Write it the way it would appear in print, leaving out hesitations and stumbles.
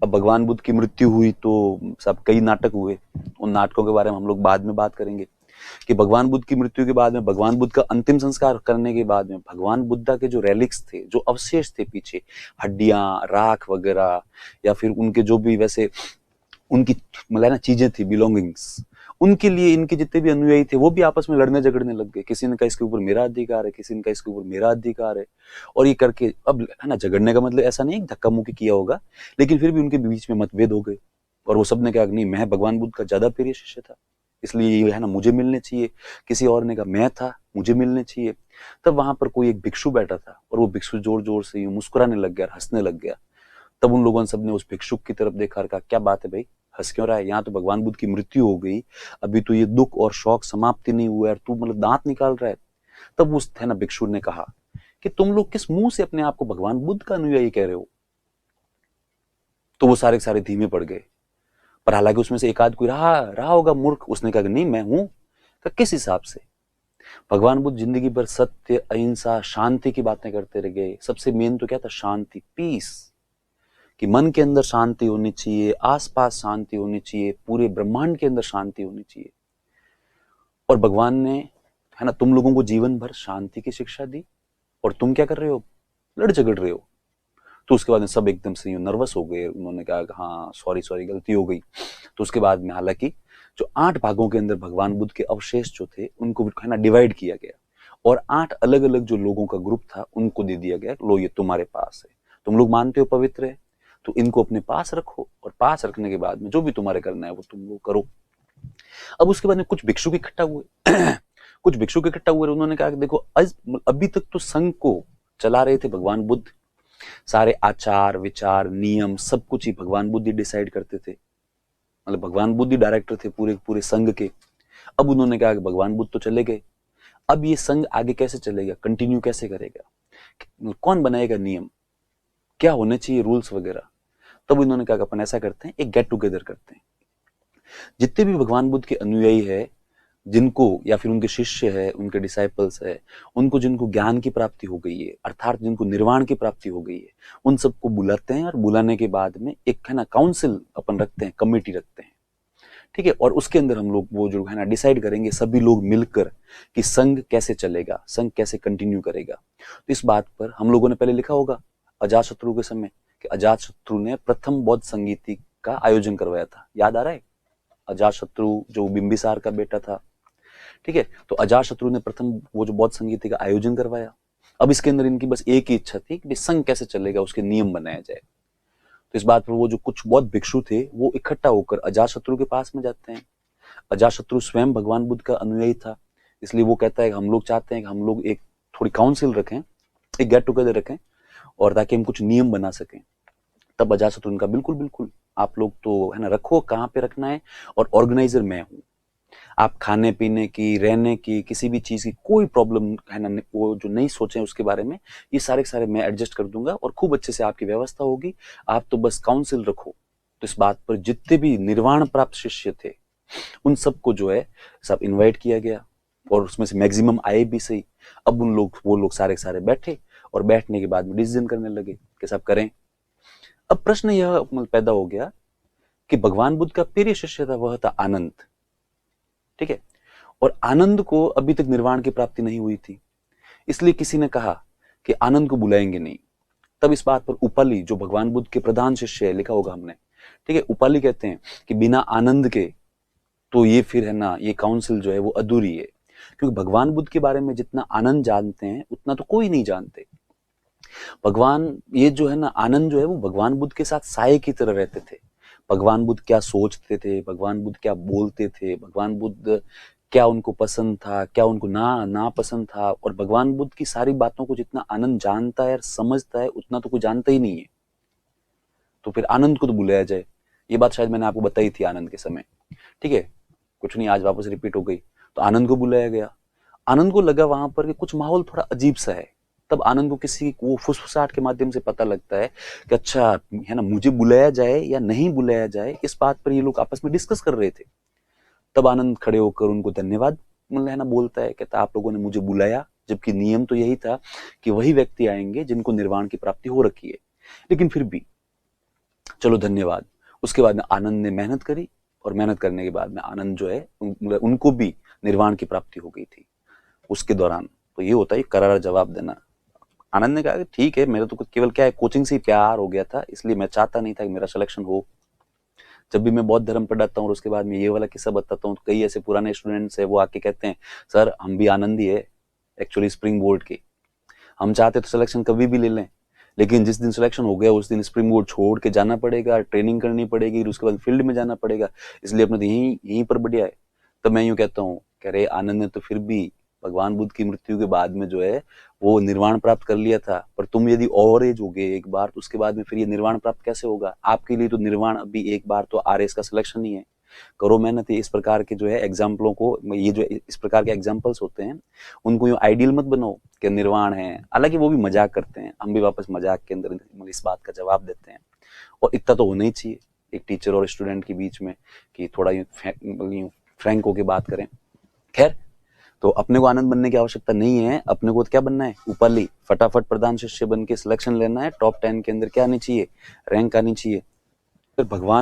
अब भगवान बुद्ध की मृत्यु हुई तो सब कई नाटक हुए, उन नाटकों के बारे में हम लोग बाद में बात करेंगे कि भगवान बुद्ध की मृत्यु के बाद में, भगवान बुद्ध का अंतिम संस्कार करने के बाद में, भगवान बुद्धा के जो रेलिक्स थे, जो अवशेष थे पीछे, हड्डियां, राख वगैरह, या फिर उनके जो भी वैसे उनकी मतलब ना चीजें थी, बिलोंगिंग्स, उनके लिए इनके जितने भी अनुयायी थे वो भी आपस में लड़ने झगड़ने लग गए। किसी ने कहा इसके ऊपर मेरा अधिकार है, किसी ने कहा इसके ऊपर मेरा अधिकार है, और ये करके अब है ना, झगड़ने का मतलब ऐसा नहीं धक्का मुक्की किया होगा, लेकिन फिर भी उनके बीच में मतभेद हो गए। और वो सब ने कहा नहीं, मैं भगवान बुद्ध का ज्यादा प्रिय शिष्य था, इसलिए ये है ना मुझे मिलने चाहिए। किसी और ने कहा मैं था, मुझे मिलने चाहिए। तब वहां पर कोई एक भिक्षु बैठा था, और वो भिक्षु जोर जोर से यूं मुस्कुराने लग गया, हंसने लग गया। तब उन लोगों ने सबने उस भिक्षुक की तरफ देखा और कहा क्या बात है भाई, हंस क्यों रहा है, यहाँ तो भगवान बुद्ध की मृत्यु हो गई, अभी तो ये दुख और शौक समाप्ति नहीं हुआ है, तू मतलब दांत निकाल रहा है। तब उस है ना भिक्षु ने कहा कि तुम लोग किस मुंह से अपने आप को भगवान बुद्ध का अनुयायी कह रहे हो। तो वो सारे के सारे धीमे पड़ गए, पर हालांकि उसमें से एक आध कोई रहा रहा होगा मूर्ख, उसने कहा नहीं मैं हूं। किस हिसाब से? भगवान बुद्ध जिंदगी भर सत्य, अहिंसा, शांति की बातें करते रह गए। सबसे मेन तो क्या था, शांति, पीस, कि मन के अंदर शांति होनी चाहिए, आसपास शांति होनी चाहिए, पूरे ब्रह्मांड के अंदर शांति होनी चाहिए। और भगवान ने है ना तुम लोगों को जीवन भर शांति की शिक्षा दी, और तुम क्या कर रहे हो, लड़ झगड़ रहे हो। तो उसके बाद में सब एकदम से नर्वस हो गए, उन्होंने कहा हाँ सॉरी सॉरी गलती हो गई। तो उसके बाद में हालांकि जो 8 भागों के अंदर भगवान बुद्ध के अवशेष जो थे उनको है ना डिवाइड किया गया, और 8 अलग अलग जो लोगों का ग्रुप था उनको दे दिया गया, लो ये तुम्हारे पास है, तुम लोग मानते हो पवित्र है, तो इनको अपने पास रखो, और पास रखने के बाद में जो भी तुम्हारे करना है वो तुम लोग करो। अब उसके बाद में कुछ भिक्षुक इकट्ठा हुए कुछ भिक्षुक इकट्ठा हुए, उन्होंने कहा कि देखो अभी तक तो संघ को चला रहे थे भगवान बुद्ध, सारे आचार विचार नियम सब कुछ ही भगवान बुद्ध ही डिसाइड करते थे, मतलब भगवान बुद्ध ही डायरेक्टर थे पूरे पूरे संघ के। अब उन्होंने कहा कि भगवान बुद्ध तो चले गए, अब ये संघ आगे कैसे चलेगा, कंटिन्यू कैसे करेगा, कौन बनाएगा नियम, क्या होने चाहिए रूल्स वगैरह। तब इन्होंने कहा कि अपन ऐसा करते हैं, एक गेट टुगेदर करते हैं, जितने भी भगवान बुद्ध के अनुयायी है, जिनको या फिर उनके शिष्य है, उनके डिसाइपल्स है, उनको जिनको ज्ञान की प्राप्ति हो गई है, अर्थात जिनको निर्वाण की प्राप्ति हो गई है, उन सबको बुलाते हैं, और बुलाने के बाद में एक है ना काउंसिल अपन रखते हैं, कमेटी रखते हैं, ठीक है। और उसके अंदर हम लोग वो जो है ना डिसाइड करेंगे सभी लोग मिलकर कि संघ कैसे चलेगा, संघ कैसे कंटिन्यू करेगा। तो इस बात पर हम लोगों ने पहले लिखा होगा अजातशत्रु के समय कि अजातशत्रु ने प्रथम बौद्ध संगीति का आयोजन करवाया था, याद आ रहा है? अजातशत्रु जो बिंबिसार का बेटा था, ठीक है। तो अजातशत्रु ने प्रथम वो जो बौद्ध संगीति का आयोजन करवाया। अब इसके अंदर इनकी बस एक ही इच्छा थी कि संघ कैसे चलेगा, उसके नियम बनाया जाए। तो इस बात पर वो जो कुछ बौद्ध भिक्षु थे वो इकट्ठा होकर अजातशत्रु के पास में जाते हैं। अजातशत्रु स्वयं भगवान बुद्ध का अनुयायी था, इसलिए वो कहता है कि हम लोग चाहते हैं कि हम लोग एक थोड़ी काउंसिल रखें, एक गेट टुगेदर रखें, और ताकि हम कुछ नियम बना सकें। तब अजातशत्रु ने कहा बिल्कुल बिल्कुल, आप लोग तो है ना रखो, कहाँ पे रखना है, और ऑर्गेनाइजर मैं हूँ, आप खाने पीने की, रहने की, किसी भी चीज की कोई प्रॉब्लम है ना, वो जो नहीं सोचे उसके बारे में, ये सारे के सारे मैं एडजस्ट कर दूंगा, और खूब अच्छे से आपकी व्यवस्था होगी, आप तो बस काउंसिल रखो। तो इस बात पर जितने भी निर्वाण प्राप्त शिष्य थे उन सबको जो है सब इनवाइट किया गया, और उसमें से मैक्सिमम आए भी सही। अब वो लोग सारे के सारे बैठे, और बैठने के बाद में डिसीजन करने लगे कि सब करें। अब प्रश्न यह पैदा हो गया कि भगवान बुद्ध का प्रिय शिष्य था, वह था आनंद, ठीक है। और आनंद को अभी तक निर्वाण की प्राप्ति नहीं हुई थी, इसलिए किसी ने कहा कि आनंद को बुलाएंगे नहीं। तब इस बात पर उपाली जो भगवान बुद्ध के प्रधान शिष्य है, लिखा होगा हमने, ठीक है, उपाली कहते हैं कि बिना आनंद के तो ये फिर है ना ये काउंसिल जो है वो अधूरी है, क्योंकि भगवान बुद्ध के बारे में जितना आनंद जानते हैं उतना तो कोई नहीं जानते। भगवान ये जो है ना आनंद जो है वो भगवान बुद्ध के साथ साये की तरह रहते थे। भगवान बुद्ध क्या सोचते थे, भगवान बुद्ध क्या बोलते थे, भगवान बुद्ध क्या उनको पसंद था, क्या उनको ना पसंद था, और भगवान बुद्ध की सारी बातों को जितना आनंद जानता है और समझता है उतना तो कोई जानता ही नहीं है। तो फिर आनंद को तो बुलाया जाए, ये बात शायद मैंने आपको बताई थी आनंद के समय, ठीक है, कुछ नहीं आज वापस रिपीट हो गई। तो आनंद को बुलाया गया। आनंद को लगा वहां पर कि कुछ माहौल थोड़ा अजीब सा है। तब आनंद को किसी वो फुसफुसाहट के माध्यम से पता लगता है कि अच्छा है ना मुझे बुलाया जाए या नहीं बुलाया जाए, इस बात पर ये लोग आपस में डिस्कस कर रहे थे। तब आनंद खड़े होकर उनको धन्यवाद है ना बोलता है, कहता आप लोगों ने मुझे बुलाया, जबकि नियम तो यही था कि वही व्यक्ति आएंगे जिनको निर्वाण की प्राप्ति हो रखी है। लेकिन फिर भी चलो धन्यवाद। उसके बाद में आनंद ने मेहनत करी और मेहनत करने के बाद में आनंद जो है उनको भी निर्वाण की प्राप्ति हो गई थी उसके दौरान। तो ये होता है करारा जवाब देना। आनंद ने कहा कि ठीक है, मेरा तो केवल क्या है, कोचिंग से ही प्यार हो गया था, इसलिए मैं चाहता नहीं था कि मेरा सिलेक्शन हो। जब भी मैं बौद्ध धर्म पढ़ाता हूँ और उसके बाद में ये वाला किस्सा बताता हूँ तो कई ऐसे पुराने स्टूडेंट्स है वो आके कहते हैं सर हम भी आनंदी है एक्चुअली स्प्रिंग बोर्ड के, हम चाहते तो सिलेक्शन कभी भी ले लें, लेकिन जिस दिन सिलेक्शन हो गया उस दिन स्प्रिंग बोर्ड छोड़ के जाना पड़ेगा, ट्रेनिंग करनी पड़ेगी, उसके बाद फील्ड में जाना पड़ेगा, इसलिए अपने तो यहीं पर बढ़िया है। तब मैं यूं कहता हूँ कह रहे आनंद ने तो फिर भी भगवान बुद्ध की मृत्यु के बाद में जो है वो निर्वाण प्राप्त कर लिया था, पर तुम यदि ओवर एज हो गए एक बार तो उसके बाद में फिर ये निर्वाण प्राप्त कैसे होगा? आपके लिए तो निर्वाण अभी एक बार तो आरएस का सिलेक्शन ही है। करो मेहनत। इस प्रकार के जो है एग्जाम्पलों को, ये जो इस प्रकार के एग्जाम्पल्स होते हैं उनको यूं आइडियल मत बनाओ कि निर्वाण है, हालांकि वो भी मजाक करते हैं, हम भी वापस मजाक के अंदर इस बात का जवाब देते हैं। और इतना तो होना ही चाहिए एक टीचर और स्टूडेंट के बीच में कि थोड़ा यूं फ्रैंक होके बात करें। खैर, तो अपने को आनंद बनने की आवश्यकता नहीं है, अपने को तो क्या बनना है, ऊपरली फटाफट प्रधान शिष्य बन के सिलेक्शन लेना है, टॉप 10 के अंदर क्या आनी चाहिए, रैंक आनी चाहिए। फिर भगवान